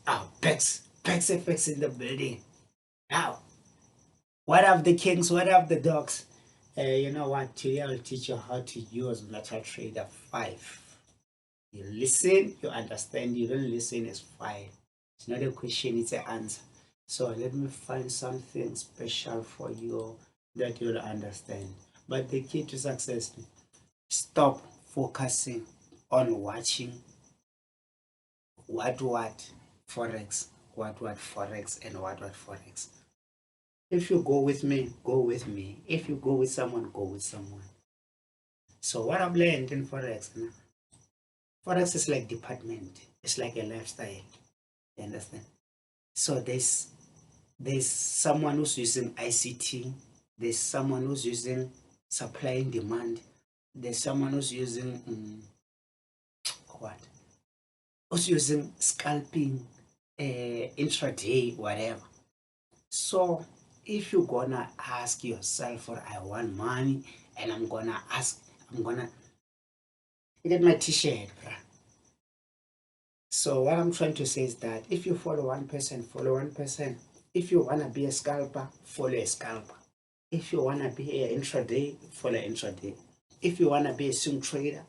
PAX-FX in the building. Now, what have the kings? What have the dogs? You know what? Today I'll teach you how to use MetaTrader 5. You listen, you understand. You don't listen, it's fine. It's not a question, it's an answer. So let me find something special for you that you'll understand. But the key to success, stop focusing on watching what forex, what forex, and what forex. If you go with me, go with me. If you go with someone, go with someone. So what I've learned in forex, forex is like department. It's like a lifestyle. You understand? So there's someone who's using ICT. There's someone who's using supply and demand. There's someone who's using what? Who's using scalping, intraday, whatever. So if you're gonna ask yourself for I want money and I'm gonna get my t-shirt. So what I'm trying to say is that if you follow one person, follow one person. If you wanna be a scalper, follow a scalper. If you wanna be an intraday, follow intraday. If you wanna be a swing trader,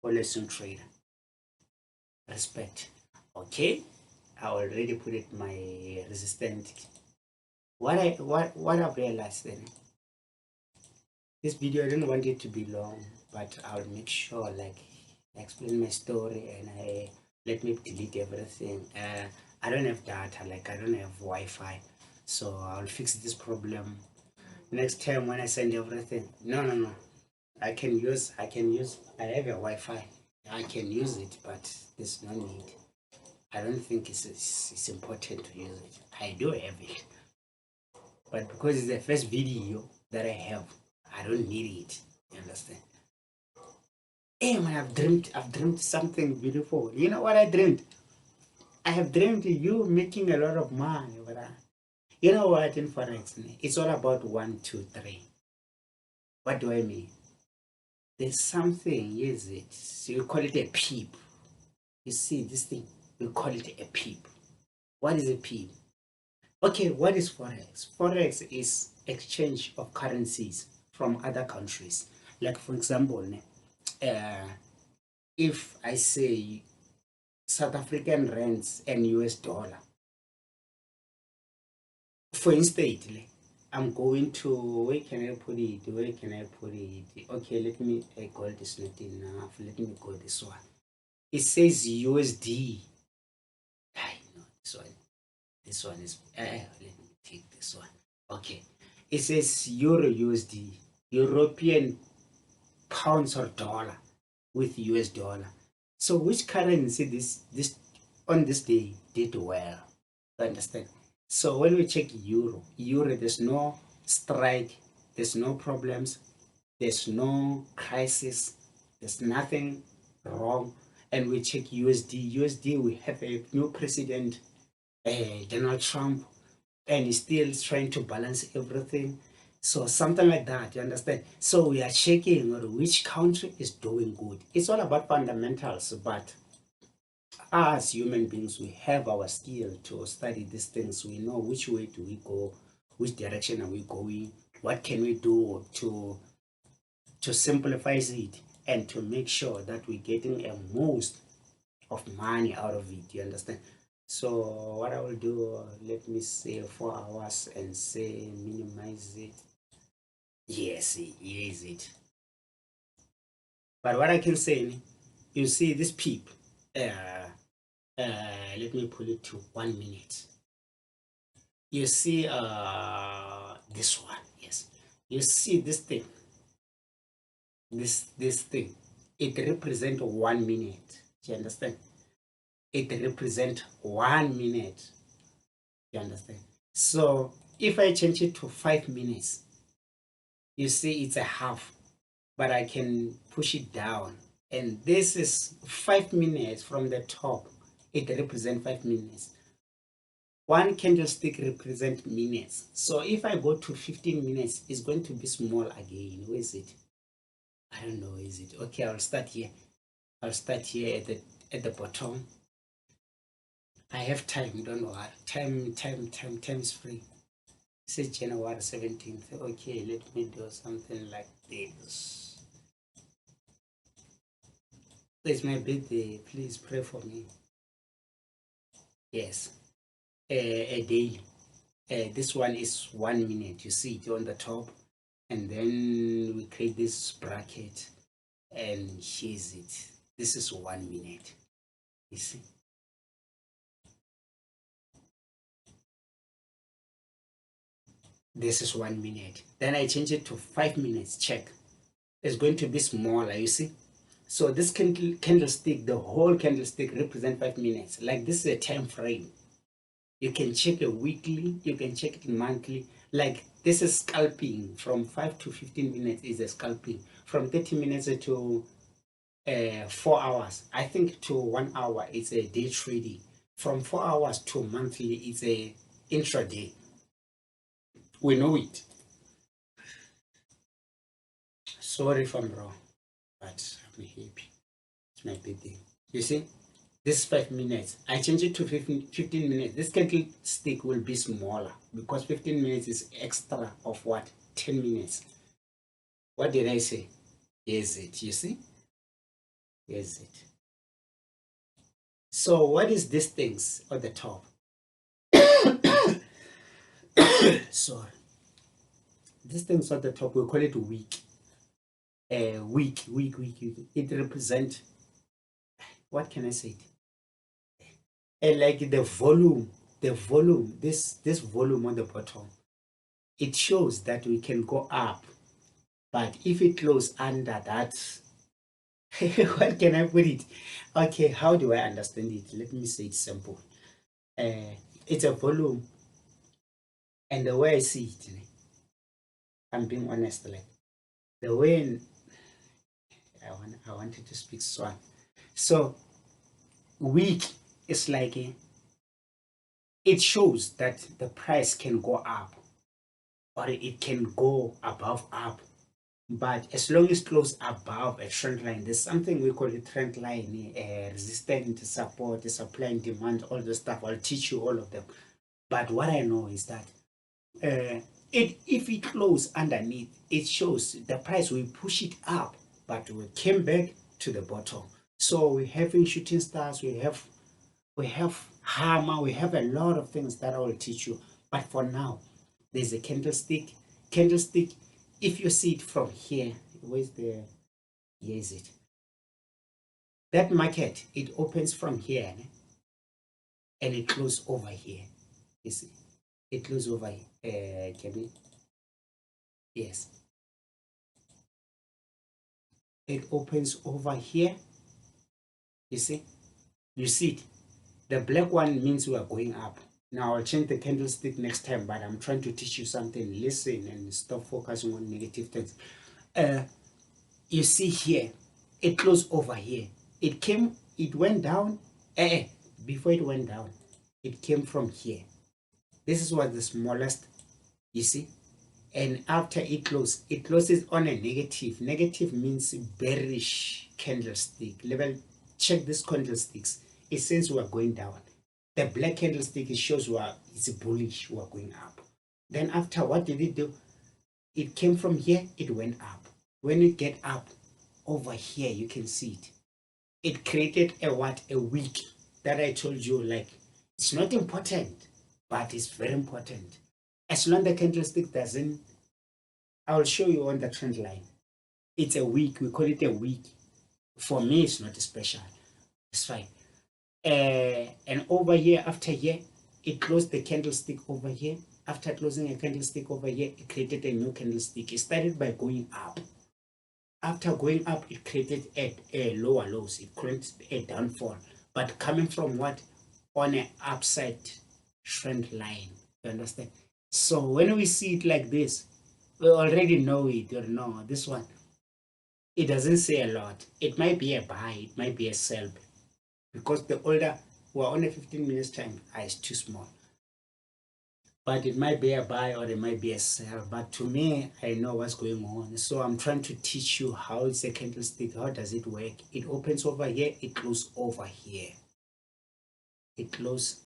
follow a swing trader. Respect. Okay? I already put it my resistant. What I've realized then, this video I don't want it to be long, but I'll make sure like explain my story and I let me delete everything. I don't have data, like I don't have Wi-Fi, so I'll fix this problem next time when I send everything. No. I have a Wi-Fi. I can use it, but there's no need. I don't think it's important to use it. I do have it, but because it's the first video that I have, I don't need it. You understand? Hey man, I've dreamt something beautiful. You know what I dreamed? I have dreamed you making a lot of money, but you know what in forex? It's all about 1, 2, 3. What do I mean? There's something, is it? So you call it a peep. You see this thing? We call it a peep. What is a peep? Okay, what is forex? Forex is exchange of currencies from other countries. Like for example, if I say South African rands and US dollar, for instance, I'm going to, where can I put it? Okay, let me, gold is not enough. Let me go this one. It says USD. I know this one. This one is, let me take this one. Okay. It says Euro USD, European pounds or dollar with US dollar. So which currency this on this day did well? You understand? So when we check euro, there's no strike, there's no problems, there's no crisis, there's nothing wrong. And we check USD, we have a new president, Donald Trump, and he's still trying to balance everything. So something like that, you understand? So we are checking which country is doing good. It's all about fundamentals, but as human beings, we have our skill to study these things. We know which way do we go, which direction are we going, what can we do to simplify it and to make sure that we're getting a most of money out of it. You understand? So what I will do, let me say 4 hours and say minimize it. Yes, here is it. But what I can say, you see this peep, let me pull it to 1 minute. You see this one, yes. You see this thing, this thing, it represents 1 minute. Do you understand? It represents 1 minute. You understand? So if I change it to 5 minutes, you see it's a half, but I can push it down. And this is 5 minutes from the top. It represents 5 minutes. One candlestick represents minutes. So if I go to 15 minutes, it's going to be small again. Where is it? I don't know, is it? Okay, I'll start here. I'll start here at the bottom. I have time, don't worry. Time is free. This is January 17th. Okay, let me do something like this. It's my birthday. Please pray for me. Yes, a daily. This one is 1 minute. You see it on the top, and then we create this bracket and chase it. This is 1 minute. You see. This is 1 minute. Then I change it to 5 minutes. Check. It's going to be smaller. You see. So this candlestick, the whole candlestick represent 5 minutes. Like this is a time frame. You can check it weekly, you can check it monthly. Like this is scalping from 5 to 15 minutes is a scalping. From 30 minutes to 4 hours, I think to 1 hour it's a day trading. From 4 hours to monthly it's a intraday. We know it. Sorry if I'm wrong, but I'm happy. It's my birthday. You see, this is 5 minutes. I change it to 15 minutes. This candlestick will be smaller because 15 minutes is extra of what? 10 minutes. What did I say? Here's it. You see? Here's it. So what is these things at the top? Sorry. These things at the top, we call it week. Week. It represents, what can I say? Like the volume, this volume on the bottom, it shows that we can go up. But if it closes under that, what can I put it? Okay, how do I understand it? Let me say it simple. It's a volume, and the way I see it, I'm being honest, like the way I wanted to speak Swan. So week is like it shows that the price can go up or it can go above up. But as long as it close above a trend line, there's something we call a trend line, resistance, support, supply and demand, all the stuff. I'll teach you all of them. But what I know is that if it close underneath, it shows the price, we push it up, but we came back to the bottom. So we're having shooting stars, we have hammer, we have a lot of things that I will teach you. But for now, there's a candlestick. If you see it from here, where's the, here is it. That market, it opens from here and it closes over here. You see, it closes over here. Can we? Yes. It opens over here. You see it. The black one means we are going up. Now I'll change the candlestick next time, but I'm trying to teach you something. Listen and stop focusing on negative things. You see here, it closed over here. It went down. Before it went down, it came from here. This is what the smallest, you see. And after it closes on a negative. Negative means bearish candlestick. Level, check these candlesticks. It says we are going down. The black candlestick, it shows it's bullish, we are going up. Then after, what did it do? It came from here, it went up. When it get up over here, you can see it. It created a wick that I told you, like, it's not important, but it's very important. As long as the candlestick doesn't, I will show you on the trend line. It's a wick, we call it a wick. For me, it's not special. It's fine. And over here, after here, it closed the candlestick over here. After closing a candlestick over here, it created a new candlestick. It started by going up. After going up, it created a lower lows. It created a downfall. But coming from what? On an upside trend line. You understand? So when we see it like this, we already know it. Or no, this one, it doesn't say a lot. It might be a buy. It might be a sell. Because the older, we're on a 15 minutes time, it's too small. But it might be a buy or it might be a sell. But to me, I know what's going on. So I'm trying to teach you how it's a candlestick. How does it work? It opens over here. It closes over here. It closes